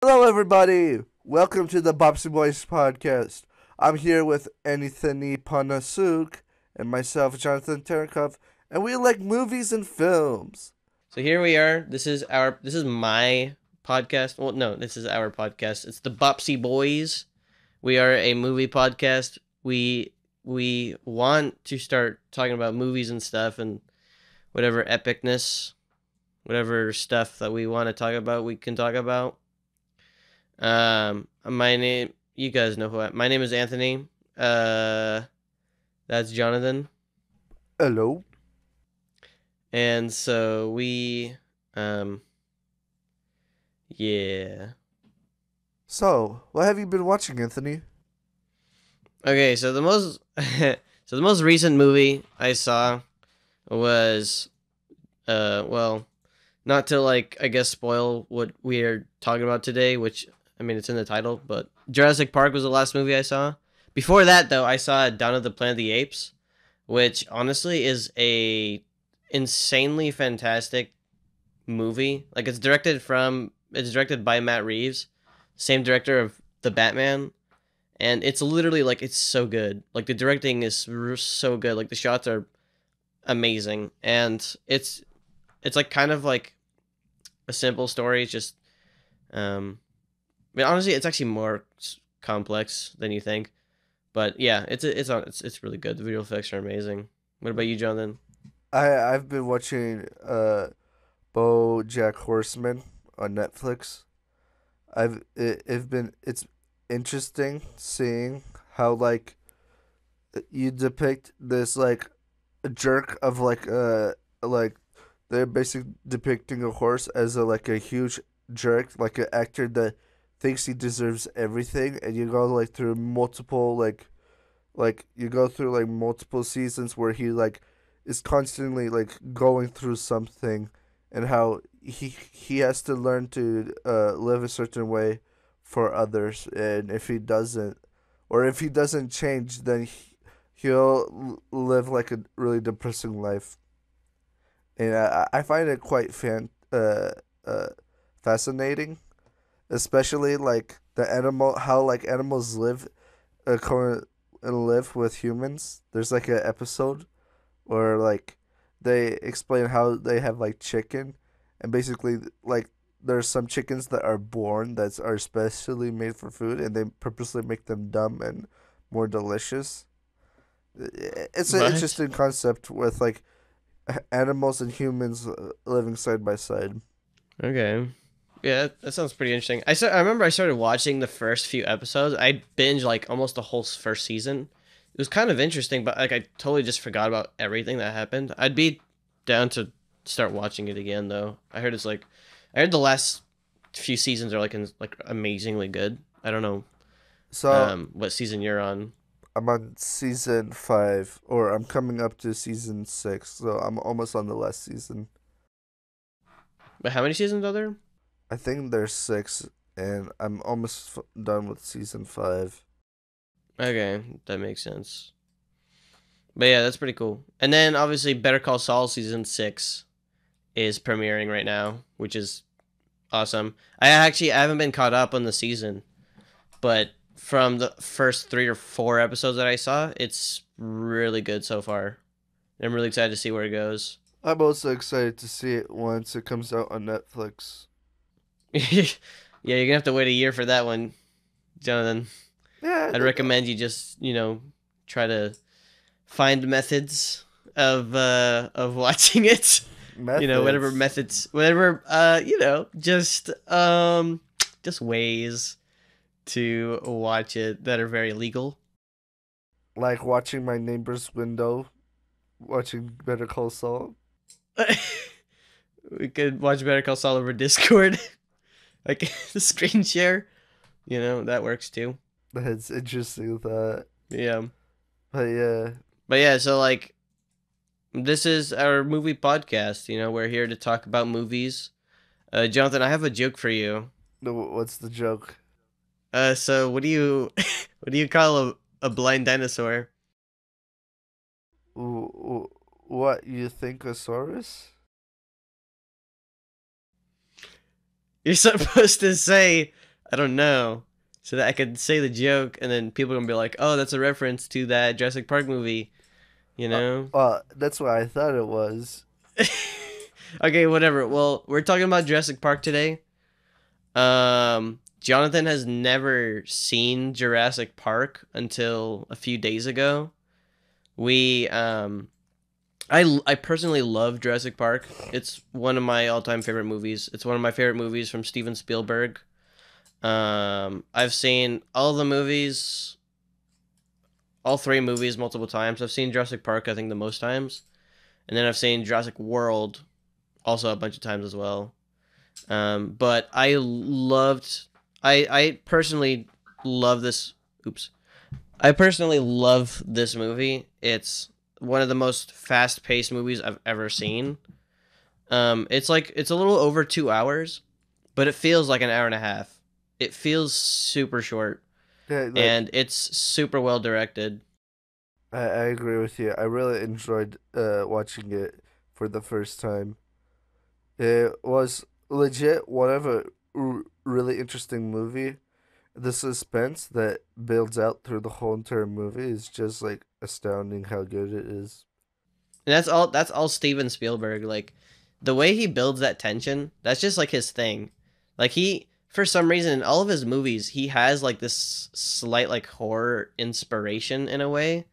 Hello, everybody. Welcome to the Bopsie Boiz podcast. I'm here with Anthony Panasuk and myself, Jonathan Terenkov, and we like movies and films. So here we are. This is my podcast. Well, no, this is our podcast. It's the Bopsie Boiz. We are a movie podcast. We want to start talking about movies and stuff and whatever epicness, whatever stuff that we want to talk about, we can talk about. My name, you guys know my name is Anthony. That's Jonathan. Hello. And so um, yeah. So, what have you been watching, Anthony? Okay, so the most so the most recent movie I saw was well, not to I guess spoil what we are talking about today, which I mean it's in the title, but Jurassic Park was the last movie I saw. Before that though, I saw Dawn of the Planet of the Apes, which honestly is a insanely fantastic movie. It's directed by Matt Reeves, same director of The Batman, and it's literally it's so good. Like the directing is so good. Like the shots are amazing, and it's like kind of like a simple story. It's just I mean honestly, it's actually more complex than you think. But yeah, it's really good. The visual effects are amazing. What about you, Jonathan? I've been watching BoJack Horseman on Netflix. It's interesting seeing how you depict this a jerk of like they're basically depicting a horse as a huge jerk, like an actor that thinks he deserves everything, and you go through multiple you go through multiple seasons where he is constantly going through something, and how he has to learn to live a certain way for others, and if he doesn't change, then he'll live a really depressing life. And I find it quite uh, fascinating, especially the animal how animals live and live with humans. There's an episode where they explain how they have chicken, and basically there's some chickens that are born that are specially made for food, and they purposely make them dumb and more delicious. It's an What? interesting concept with animals and humans living side by side. Okay. Yeah, that sounds pretty interesting. I remember I started watching the first few episodes. I binged almost the whole first season. It was kind of interesting, but I totally just forgot about everything that happened. I'd be down to start watching it again though. I heard the last few seasons are amazingly good. I don't know So what season you're on. I'm on season 5, or I'm coming up to season 6, so I'm almost on the last season. But how many seasons are there? I think there's 6, and I'm almost done with season 5. Okay, that makes sense. But yeah, that's pretty cool. And then obviously Better Call Saul season 6 is premiering right now, which is awesome. I haven't been caught up on the season, but from the first 3 or 4 episodes that I saw, it's really good so far. I'm really excited to see where it goes. I'm also excited to see it once it comes out on Netflix. Yeah, you're gonna have to wait a year for that one, Jonathan. Yeah, I'd recommend you just try to find methods of watching it. Whatever methods. methods, whatever just ways to watch it that are very legal. Like watching my neighbor's window, watching Better Call Saul. We could watch Better Call Saul over Discord, like the screen share. That works too. That's interesting, that. Yeah, But yeah. but yeah, so this is our movie podcast. We're here to talk about movies. Jonathan, I have a joke for you. What's the joke? So what do you what do you call a blind dinosaur? What, you think a Saurus? You're supposed to say I don't know. So that I could say the joke, and then people are gonna be like, "Oh, that's a reference to that Jurassic Park movie," you know? That's what I thought it was. Okay, whatever. Well, we're talking about Jurassic Park today. Jonathan has never seen Jurassic Park until a few days ago. We I personally love Jurassic Park. It's one of my all-time favorite movies. It's one of my favorite movies from Steven Spielberg. I've seen all the movies, all three movies multiple times. I've seen Jurassic Park I think the most times. And then I've seen Jurassic World also a bunch of times as well. But I personally love this. Oops. I personally love this movie. It's one of the most fast-paced movies I've ever seen. It's a little over 2 hours, but it feels like an hour and a half. It feels super short, Yeah, and it's super well directed. I agree with you. I really enjoyed watching it for the first time. It was legit one of a really interesting movie. The suspense that builds out through the whole entire movie is just like astounding how good it is. And that's all Steven Spielberg. Like the way he builds that tension, that's just like his thing. Like he for some reason in all of his movies, he has like this slight like horror inspiration in a way.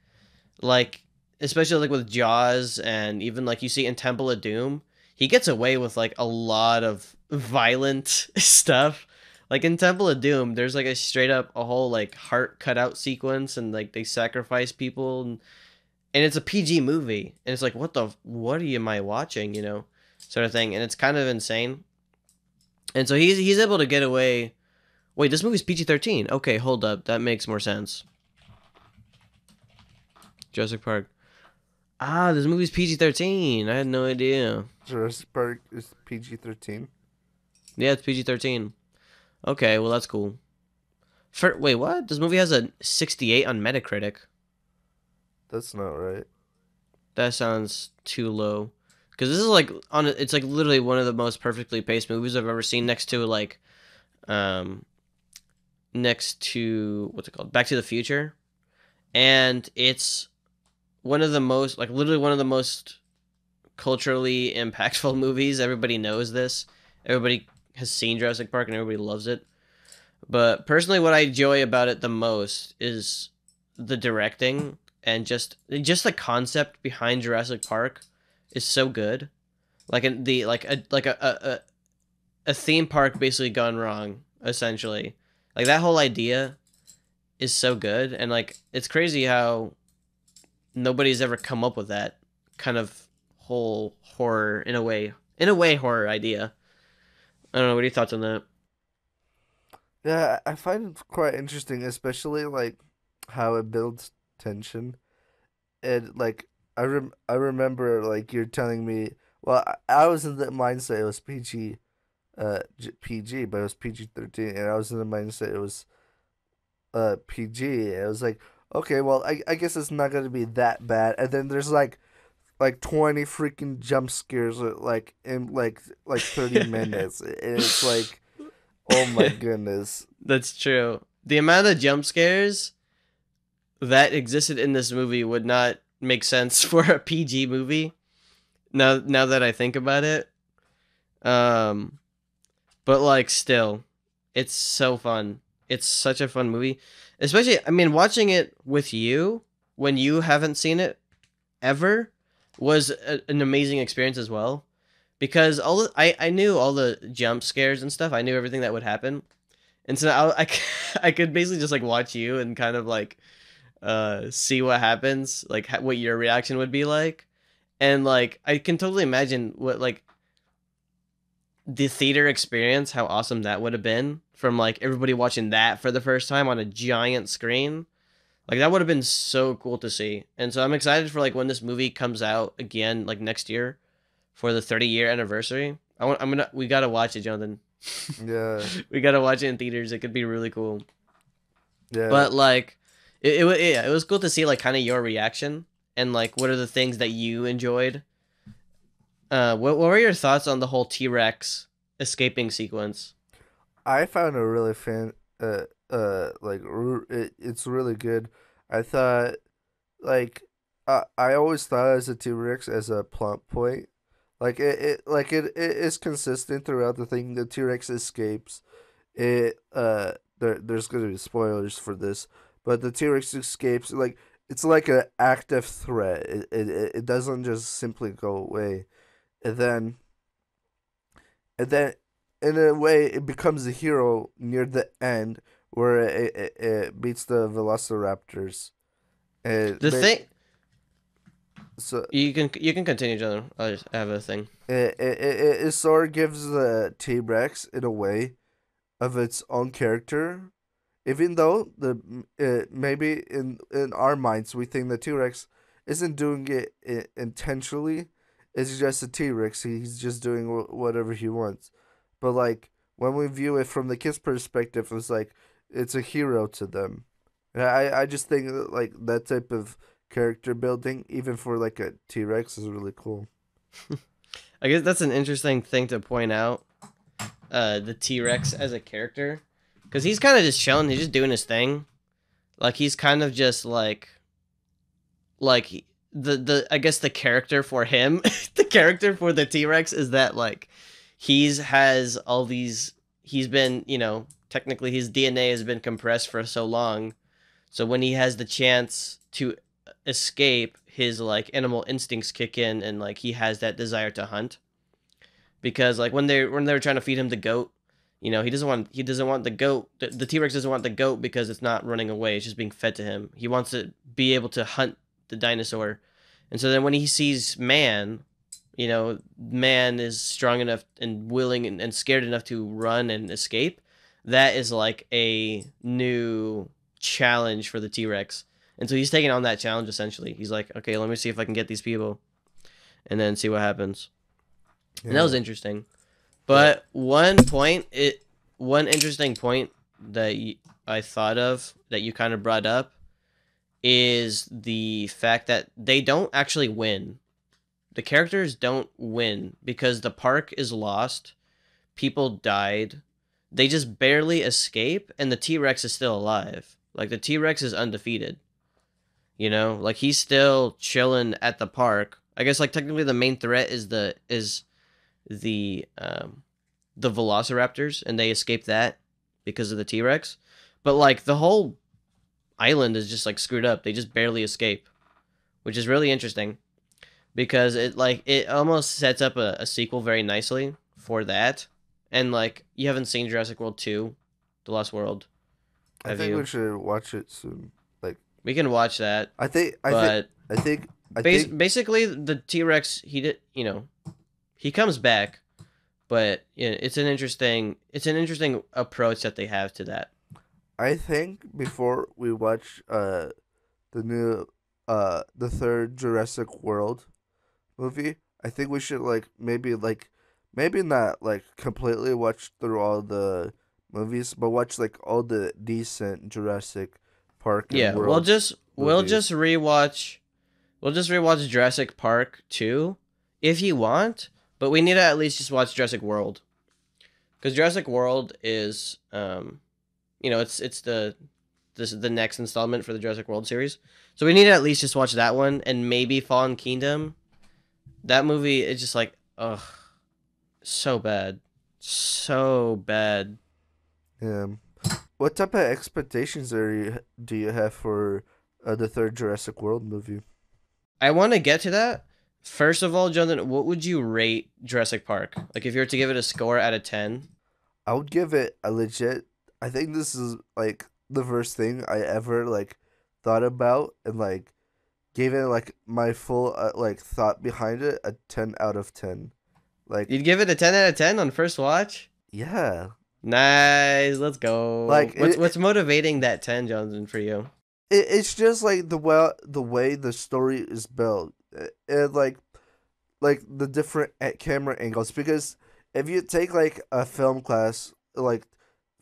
Like especially like with Jaws and even like you see in Temple of Doom, he gets away with like a lot of violent stuff. Like in Temple of Doom, there's like a straight up a whole like heart cutout sequence and like they sacrifice people and it's a PG movie, and it's like, what am I watching, sort of thing, and it's kind of insane. And so he's able to get away. Wait, this movie's PG-13. Okay, hold up, that makes more sense. Jurassic Park. Ah, this movie's PG-13. I had no idea. Jurassic Park is PG-13. Yeah, it's PG-13. Okay, well that's cool. Wait, what? This movie has a 68 on Metacritic. That's not right. That sounds too low. Because this is like it's like literally one of the most perfectly paced movies I've ever seen. Um, next to what's it called, Back to the Future, and it's one of the most like literally one of the most culturally impactful movies. Everybody knows this. Everybody has seen Jurassic Park and everybody loves it. But personally, what I enjoy about it the most is the directing and just the concept behind Jurassic Park is so good. Like a theme park basically gone wrong, essentially. Like that whole idea is so good, and like it's crazy how nobody's ever come up with that kind of whole horror in a way horror idea. I don't know. What are your thoughts on that? Yeah, I find it quite interesting, especially like how it builds tension. And like I remember like you're telling me, well, I was in the mindset it was PG, but it was PG-13, and I was in the mindset it was PG. And I was like, okay, well, I guess it's not gonna be that bad. And then there's like 20 freaking jump scares like in like 30 minutes, and it's like, oh my goodness. That's true. The amount of jump scares that existed in this movie would not make sense for a PG movie. Now that I think about it, um, but like still, it's so fun. It's such a fun movie, especially I mean watching it with you when you haven't seen it ever was an amazing experience as well, because I knew all the jump scares and stuff. I knew everything that would happen, and so I could basically just like watch you and kind of like see what happens, like what your reaction would be like, and like I can totally imagine what like the theater experience, how awesome that would have been from like everybody watching that for the first time on a giant screen. Like that would have been so cool to see. And so I'm excited for like when this movie comes out again like next year for the 30-year anniversary. We got to watch it, Jonathan. Yeah, We got to watch it in theaters. It could be really cool. yeah. But like yeah, it was cool to see like kind of your reaction and like what are the things that you enjoyed. What were your thoughts on the whole T-Rex escaping sequence? I found a really it's really good. I thought like I always thought as a T-Rex as a plot point. It is consistent throughout the thing. The T-Rex escapes. There's gonna be spoilers for this, but the T-Rex escapes like it's like an active threat. It doesn't just simply go away. And then and then in a way it becomes a hero near the end where it beats the Velociraptors. And The thing so you can continue, John. I just have a thing. it sort of gives the T Rex in a way of its own character, even though the maybe in our minds we think the T Rex isn't doing it intentionally. It's just a T Rex. He's just doing whatever he wants. But like when we view it from the kid's perspective, it's like it's a hero to them. And I just think that, like that type of character building, even for like a T Rex, is really cool. I guess that's an interesting thing to point out. The T Rex as a character, because he's kind of just chilling. He's just doing his thing. Like he's kind of just like the I guess the character for him, the character for the T Rex is that like he's has all these. He's been technically his DNA has been compressed for so long, so when he has the chance to escape, his like animal instincts kick in, and like he has that desire to hunt. Because like when they were trying to feed him the goat, he doesn't want the goat. The T Rex doesn't want the goat because it's not running away. It's just being fed to him. He wants to be able to hunt the dinosaur, and so then when he sees man, man is strong enough and willing and scared enough to run and escape. That is like a new challenge for the T Rex. And so he's taking on that challenge essentially. He's like, okay, let me see if I can get these people, and then see what happens. And that was Yeah, interesting. yeah. But one interesting point that I thought of that you kind of brought up is the fact that they don't actually win. The characters don't win because the park is lost, people died, they just barely escape, and the T Rex is still alive. Like the T Rex is undefeated. Like he's still chilling at the park. I guess like technically the main threat is the Velociraptors, and they escape that because of the T Rex. But like the whole island is just like screwed up. They just barely escape, which is really interesting because it almost sets up a sequel very nicely for that. And like you haven't seen Jurassic World 2, The Lost World, I have think we you? should watch it soon. Like We can watch that, I think I think but I think I think basically the T Rex he comes back, but it's an interesting approach that they have to that. I think before we watch the new the third Jurassic World movie, I think we should maybe not like completely watch through all the movies, but watch like all the decent Jurassic Park and Yeah, we'll World just we'll just movies. rewatch we'll just rewatch Jurassic Park 2 if you want, but we need to at least just watch Jurassic World because Jurassic World is it's the next installment for the Jurassic World series. So we need to at least just watch that one and maybe Fallen Kingdom. That movie is just like ugh, so bad. So bad. Yeah. What type of expectations do you have for the third Jurassic World movie? I want to get to that. First of all, Jonathan, what would you rate Jurassic Park? Like if you were to give it a score out of 10? I would give it a legit. I think this is like the first thing I ever like thought about and like gave it like my full like thought behind it a 10 out of 10. Like You'd give it a 10 out of 10 on first watch? yeah. Nice. Let's go. Like What's motivating that 10, Jonathan, for you? it's just like the way the story is built. It like the different camera angles because if you take like a film class like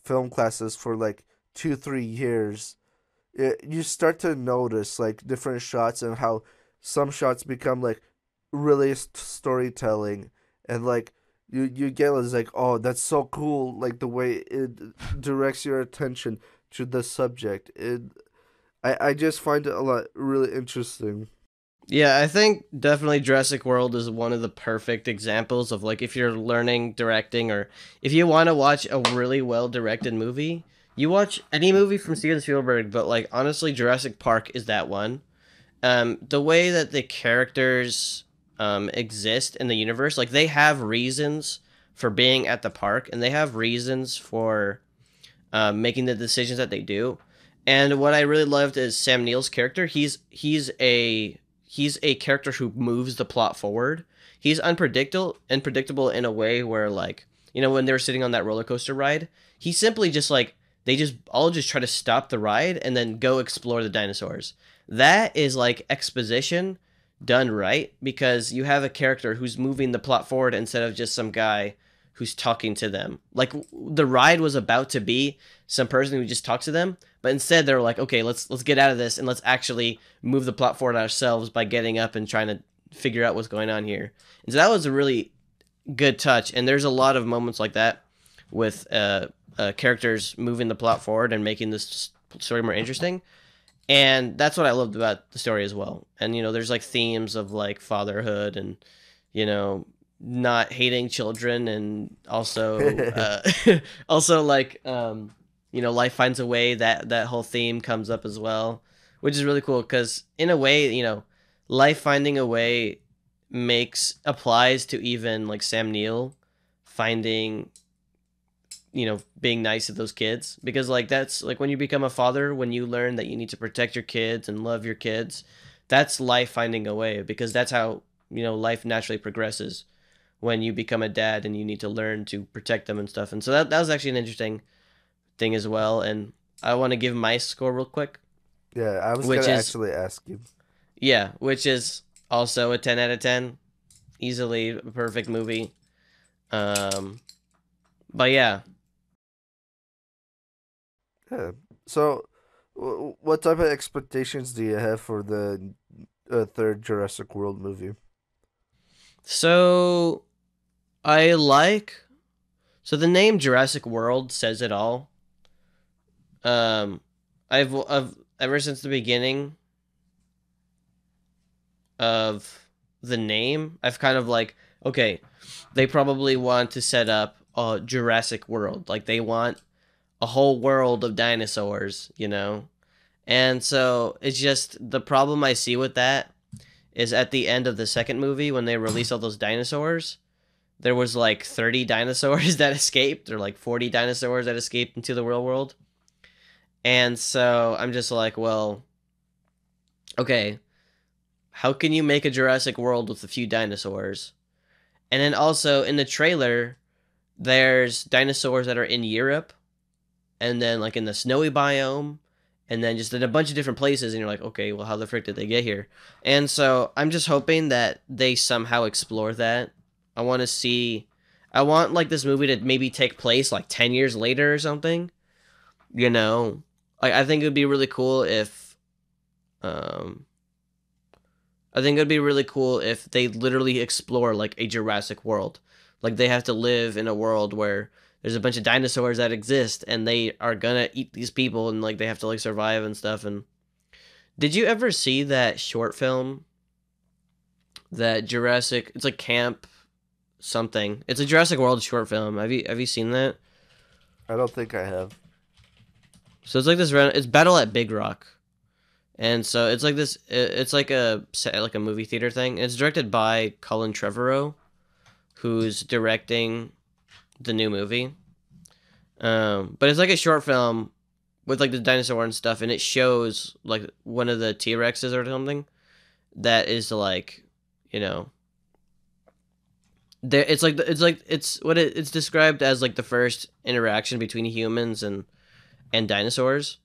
film classes for like 2 3 years you start to notice like different shots and how some shots become like really storytelling and like you get is like, oh, that's so cool, like the way it directs your attention to the subject. I just find it a lot really interesting. Yeah, I think definitely Jurassic World is one of the perfect examples of like if you're learning directing or if you want to watch a really well directed movie, you watch any movie from Steven Spielberg, but like honestly Jurassic Park is that one. The way that the characters exist in the universe, like they have reasons for being at the park and they have reasons for making the decisions that they do. And what I really loved is Sam Neill's character. He's a character who moves the plot forward. He's unpredictable in a way where like when they were sitting on that roller coaster ride, he simply just like they just all just try to stop the ride and then go explore the dinosaurs. That is like exposition done right because you have a character who's moving the plot forward instead of just some guy who's talking to them. Like the ride was about to be some person who just talks to them, but instead they're like, okay, let's get out of this and let's actually move the plot forward ourselves by getting up and trying to figure out what's going on here. And so that was a really good touch. And there's a lot of moments like that with characters moving the plot forward and making this story more interesting. And that's what I loved about the story as well. And there's like themes of like fatherhood and you know not hating children and also also like life finds a way. That whole theme comes up as well, which is really cool because in a way life finding a way makes applies to even like Sam Neill finding being nice to those kids because like that's like when you become a father, when you learn that you need to protect your kids and love your kids, that's life finding a way because that's how life naturally progresses when you become a dad and you need to learn to protect them and stuff. And so that was actually an interesting thing as well. And I want to give my score real quick, Yeah, I was which gonna is actually ask you. yeah, which is also a 10 out of 10, easily a perfect movie. um but yeah. Yeah. So, what type of expectations do you have for the third Jurassic World movie? So I like so the name Jurassic World says it all. Um, I've ever since the beginning of the name, I've kind of like, okay, they probably want to set up a Jurassic World, like they want a whole world of dinosaurs. And so it's just the problem I see with that is at the end of the second movie when they release all those dinosaurs, there was like 30 dinosaurs that escaped or like 40 dinosaurs that escaped into the real world. And so I'm just like, well, okay, how can you make a Jurassic World with a few dinosaurs? And then also in the trailer, there's dinosaurs that are in Europe and then like in the snowy biome and then just in a bunch of different places. And you're like, okay, well, how the frick did they get here? And so I'm just hoping that they somehow explore that. I want to see, I want like this movie to maybe take place like 10 years later or something, you know? I think it would be really cool if um I think it would be really cool if they literally explore like a Jurassic World. Like they have to live in a world where there's a bunch of dinosaurs that exist and they are gonna eat these people and like they have to like survive and stuff. And did you ever see that short film that Jurassic? It's like Camp something. It's a Jurassic World short film. Have you seen that? I don't think I have. So it's like this. It's Battle at Big Rock. And so it's like this. It's like a movie theater thing. It's directed by Colin Trevorrow, who's directing the new movie. But it's like a short film with like the dinosaur and stuff, and it shows like one of the T Rexes or something that is like, you know, there. It's described as like the first interaction between humans and dinosaurs,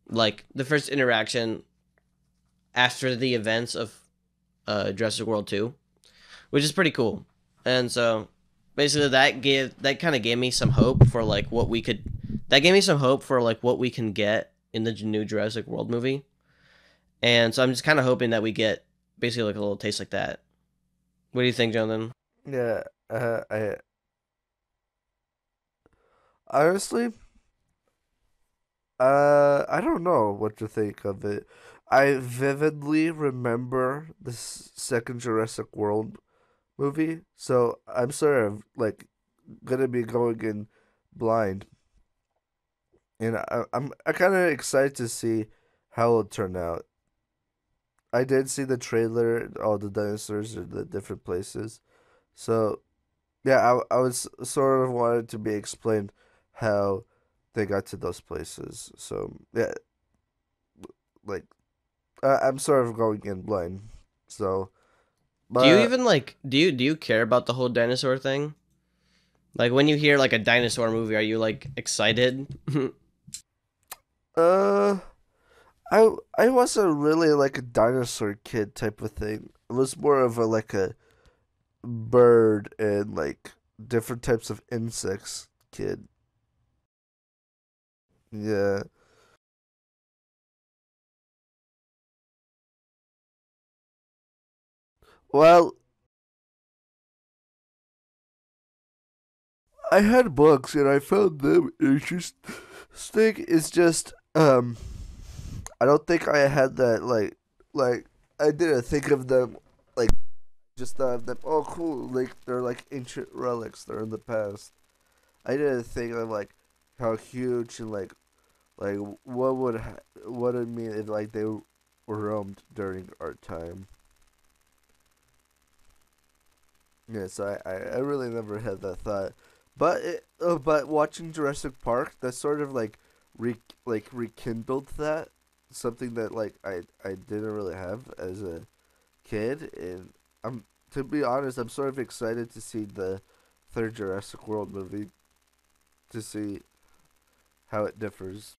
like the first interaction after the events of Jurassic World 2, which is pretty cool. And so basically that kind of gave me some hope for like what we could that gave me some hope for like what we can get in the new Jurassic World movie. And so I'm just kind of hoping that we get basically like a little taste like that. What do you think, Jonathan? Yeah, Honestly, I don't know what to think of it. I vividly remember the second Jurassic World movie, so I'm sort of like gonna be going in blind, and I'm kind of excited to see how it'll turn out. I did see the trailer, all the dinosaurs in the different places, so yeah, I was sort of wanted to be explained how they got to those places. So yeah, like I'm sort of going in blind. So, Do you but even like do you care about the whole dinosaur thing? Like when you hear like a dinosaur movie, are you like excited? uh, I wasn't really like a dinosaur kid type of thing. It was more of a like a bird and like different types of insects kid. Yeah. Well, I had books and I found them interesting. It's just I don't think I had that like I didn't think of them like just thought of them. Oh, cool! Like they're like ancient relics. They're in the past. I didn't think of like how huge and like what would it mean if like they were roamed during our time. Yeah, so I really never had that thought, but watching Jurassic Park, that sort of like rekindled that something that like I didn't really have as a kid, and I'm to be honest, I'm sort of excited to see the third Jurassic World movie to see how it differs.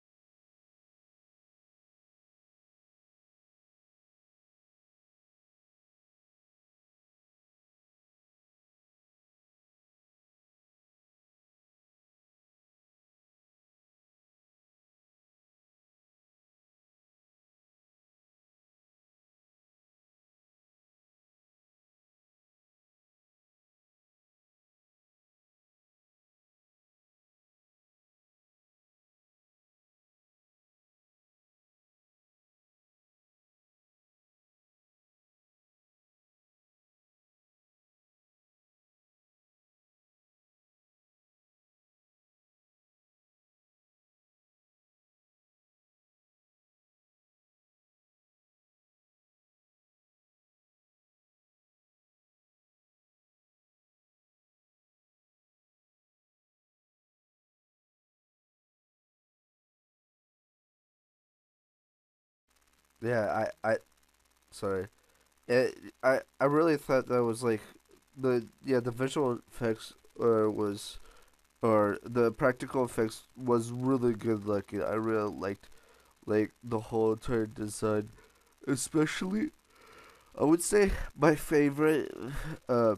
Yeah, I sorry. I really thought that was like the visual effects was or the practical effects was really good looking. I really liked like the whole entire design, especially I would say my favorite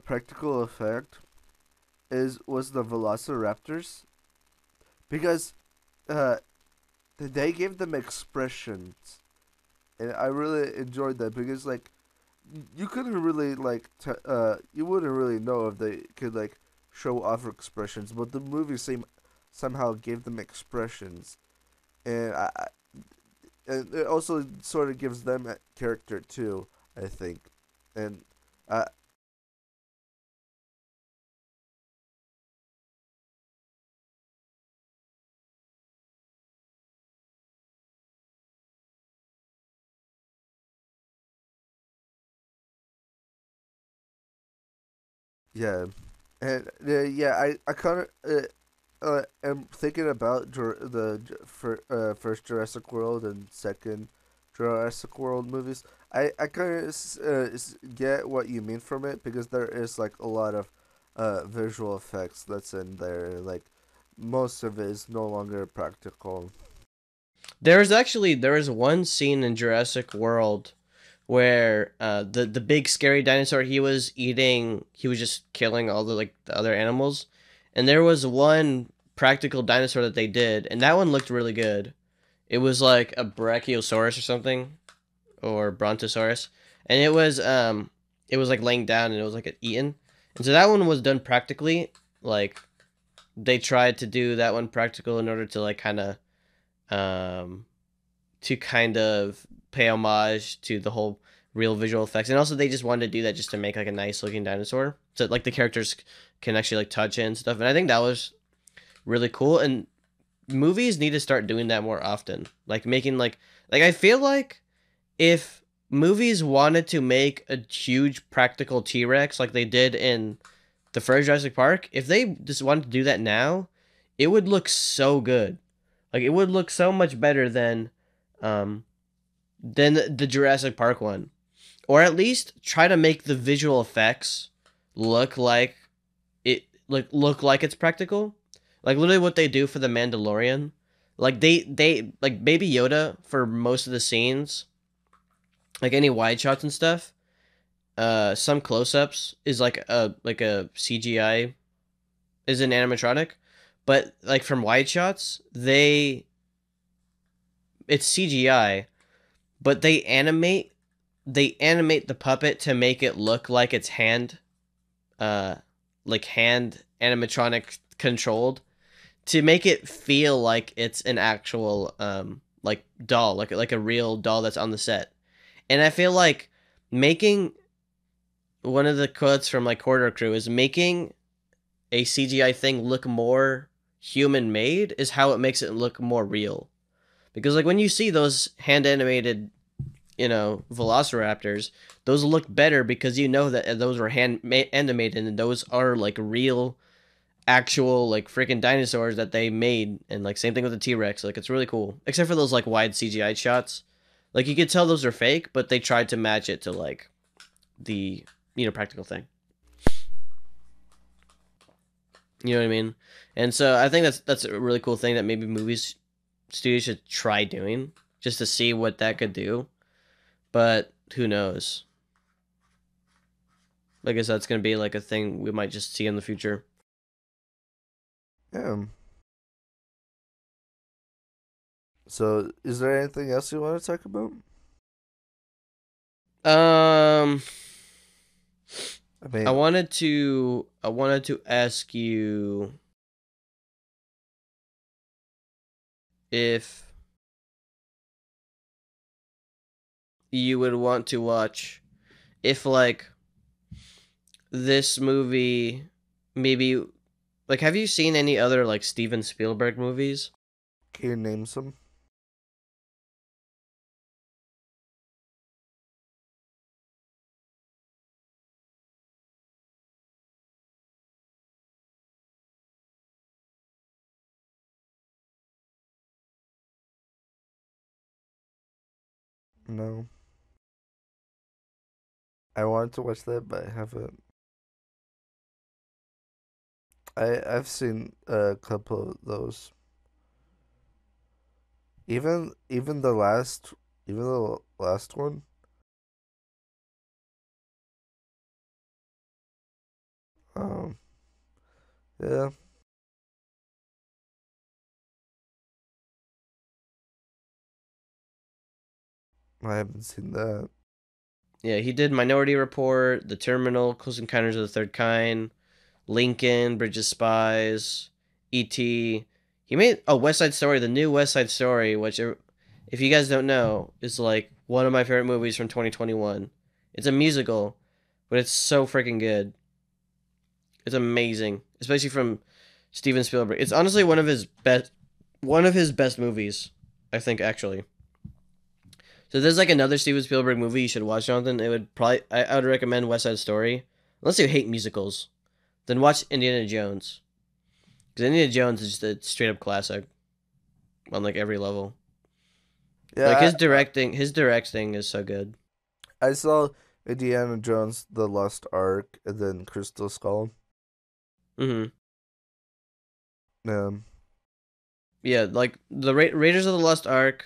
practical effect is was the Velociraptors because uh they gave them expressions and I really enjoyed that because like you couldn't really you wouldn't really know if they could like show off expressions, but the movie somehow gave them expressions, and and it also sort of gives them a character too. I think, and uh, yeah, and yeah, I kind of am thinking about first Jurassic World and second Jurassic World movies. I kind of get what you mean from it because there is like a lot of visual effects that's in there. Like most of it is no longer practical. There is one scene in Jurassic World where the big scary dinosaur he was just killing all the other animals, and there was one practical dinosaur that they did, and that one looked really good. It was like a Brachiosaurus or something, or Brontosaurus, and it was like laying down and it was like eaten, and so that one was done practically, like they tried to do that one practical in order to like um kind of pay homage to the whole real visual effects, and also they just wanted to do that just to make like a nice looking dinosaur, so like the characters can actually like touch it and stuff. And I think that was really cool. And movies need to start doing that more often, like making like I feel like if movies wanted to make a huge practical T-Rex like they did in the first Jurassic Park, if they just wanted to do that now, it would look so good. Like it would look so much better um than the Jurassic Park one. Or at least try to make the visual effects look like look like it's practical. Like literally what they do for the Mandalorian. Like they like Baby Yoda for most of the scenes, like any wide shots and stuff. Some close-ups is like a CGI, is an animatronic, but like from wide shots, it's CGI, but they animate the puppet to make it look like it's uh hand animatronic controlled, to make it feel like it's an actual like doll, like a real doll that's on the set. And I feel like making one of the quotes from like Corridor Crew is making a CGI thing look more human made is how it makes it look more real. Because like when you see those hand animated, velociraptors, those look better because you know that those were animated, and those are like real actual like freaking dinosaurs that they made. And like same thing with the T-Rex, like it's really cool, except for those like wide CGI shots. Like you could tell those are fake, but they tried to match it to like the practical thing. You know what I mean? And so I think that's a really cool thing that maybe movies studios should try doing, just to see what that could do. But who knows? I guess that's gonna be like a thing we might just see in the future. Yeah. So, is there anything else you want to talk about? Um, I I mean, wanted to ask you if you would want to watch, if like this movie maybe, like, have you seen any other like Steven Spielberg movies? can you name some? No. I wanted to watch that, but I haven't. I've seen a couple of those. Even the last one. Um, yeah, I haven't seen that. Yeah, he did Minority Report, The Terminal, Close Encounters of the Third Kind, Lincoln, Bridge of Spies, E.T. He made West Side Story, the new West Side Story, which, if you guys don't know, is like one of my favorite movies from 2021. It's a musical, but it's so freaking good. It's amazing, especially from Steven Spielberg. It's honestly one of his best movies, I think, actually. So there's like another Steven Spielberg movie you should watch, Jonathan. It would probably I would recommend West Side Story. Unless you hate musicals, then watch Indiana Jones. Because Indiana Jones is just a straight up classic on like every level. Like Yeah, his directing is so good. I saw Indiana Jones: The Lost Ark and then Crystal Skull. Mm-hmm. Um, Yeah, like the Raiders of the Lost Ark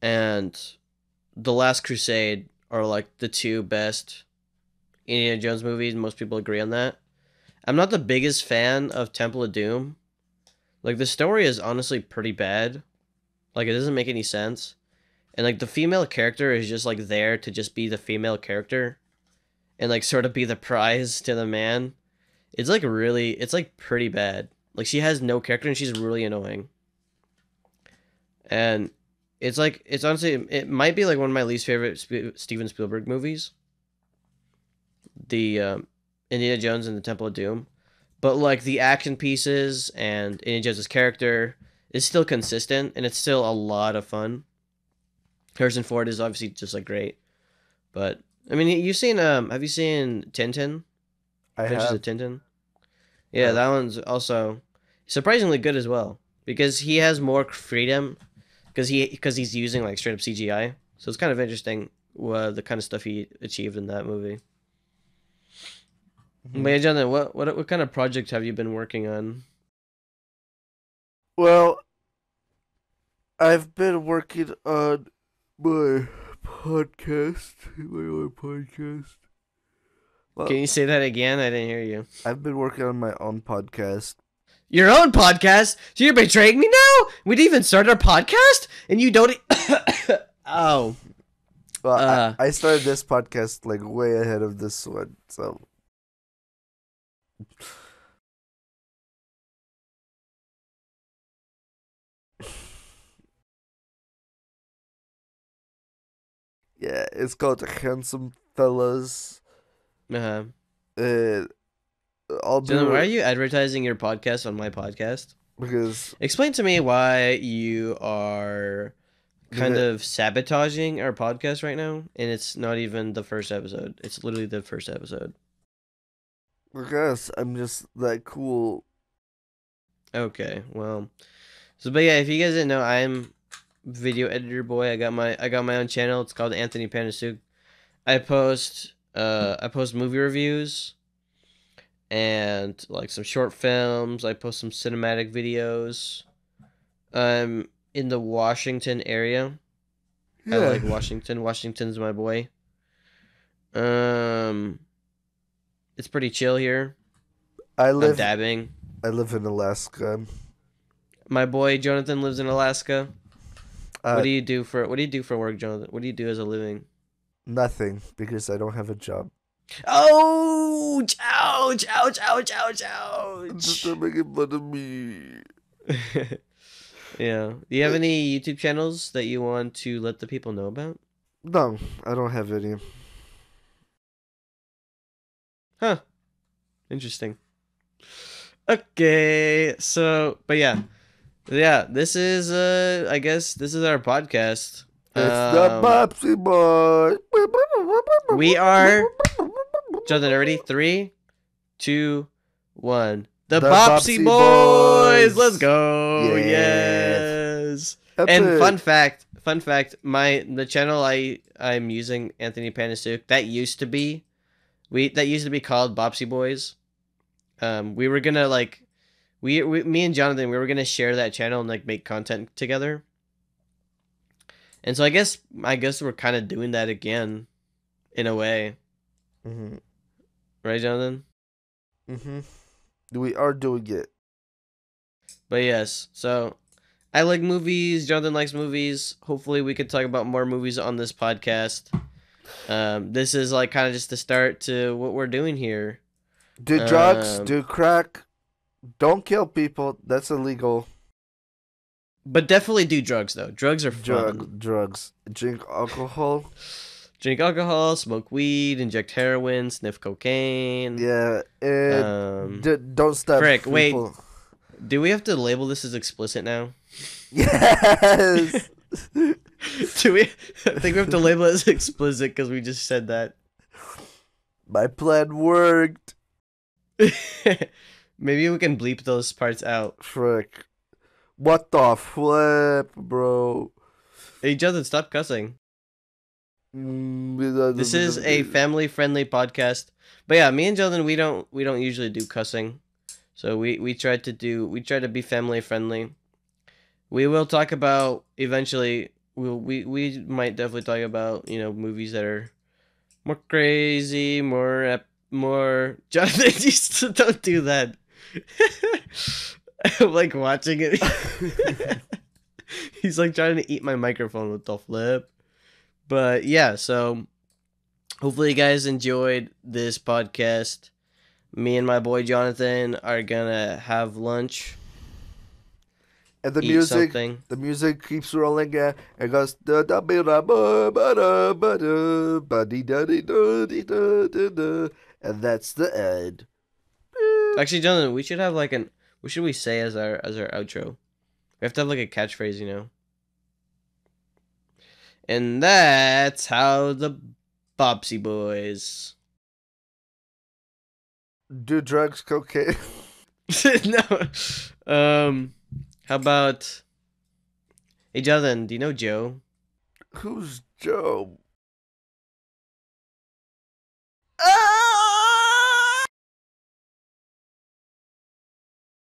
and The Last Crusade are like the two best Indiana Jones movies. Most people agree on that. I'm not the biggest fan of Temple of Doom. Like the story is honestly pretty bad. Like it doesn't make any sense. And like the female character is just like there to just be the female character and like sort of be the prize to the man. It's like pretty bad. Like she has no character and she's really annoying. And it's honestly it might be like one of my least favorite Steven Spielberg movies. The Indiana Jones and the Temple of Doom. But like the action pieces and Indiana Jones' character is still consistent and it's still a lot of fun. Harrison Ford is obviously just like great. But I mean, you've seen have you seen Tintin? I Adventures of have. Tintin? Yeah, that one's also surprisingly good as well because he has more freedom because he's using like straight up CGI. So it's kind of interesting the kind of stuff he achieved in that movie. Mhm. But yeah, Jonathan, what kind of project have you been working on? Well, I've been working on my podcast, my own podcast. Well, Can you say that again? I didn't hear you. I've been working on my own podcast. Your own podcast? So you're betraying me now? We didn't even start our podcast, and you don't. Oh. Well, I started this podcast like way ahead of this one, so. Yeah, it's called Handsome Fellas. Uh-huh. I'll do Jonathan, why are it you advertising your podcast on my podcast? because Explain to me why you are kind of sabotaging our podcast right now, and it's not even the first episode. It's literally the first episode. I'm just that cool. Okay, well, but yeah, if you guys didn't know, I'm video editor boy. I got my own channel. It's called Anthony Panasuk. I post movie reviews and like some short films. I post some cinematic videos. I'm in the Washington area. Yeah. I like Washington. Washington's my boy. It's pretty chill here. I'm dabbing. I live in Alaska. My boy Jonathan lives in Alaska. What What do you do for work, Jonathan? What do you do as a living? Nothing, because I don't have a job. Ouch! Ouch! Ouch! Ouch! Ouch! Just Ouch! making fun of me. Yeah. Do you have any YouTube channels that you want to let the people know about? No, I don't have any. Huh. Interesting. Okay. So, but yeah. Yeah, this is I guess this is our podcast. It's the Bopsie Boiz. We are Jonathan, ready? 3, 2, 1. The Bopsie Boiz. Let's go. Yes. And fun fact, the channel I'm using, Anthony Panasuk, that used to be called Bopsie Boiz. We were gonna like me and Jonathan, we were gonna share that channel and like make content together. And so I guess we're kind of doing that again, in a way. Mm-hmm. Right, Jonathan? Mm-hmm. We are doing it. But yes, so I like movies. Jonathan likes movies. Hopefully, we could talk about more movies on this podcast. This is like kind of just the start to what we're doing here. Do drugs, do crack. Don't kill people. That's illegal. But definitely do drugs, though. Drugs are fun. Drugs. Drink alcohol. Drink alcohol, smoke weed, inject heroin, sniff cocaine. Yeah. Don't stab Frick, people. wait. Do we have to label this as explicit now? Yes. Do we? I think we have to label it as explicit because we just said that. My plan worked. Maybe we can bleep those parts out. Frick. What the flip, bro? Hey, Jonathan, stop cussing. This is a family-friendly podcast. But yeah, me and Jonathan, we don't usually do cussing. So we try to be family-friendly. We will talk about eventually. We might definitely talk about movies that are more crazy, more. Jonathan, you still don't do that. I'm like watching it. He's like trying to eat my microphone with the flip. But yeah, so hopefully you guys enjoyed this podcast. Me and my boy Jonathan are gonna have lunch, And eat something. the music keeps rolling. Yeah, it goes da da ba da ba ba da ba da ba dee da dee da dee da da da, and that's the end. Actually, Jonathan, we should have like an. What should we say as our outro? We have to have like a catchphrase, you know. And that's how the Bopsie Boiz. Do drugs, cocaine. No. How about? Hey, Jonathan, do you know Joe? Who's Joe?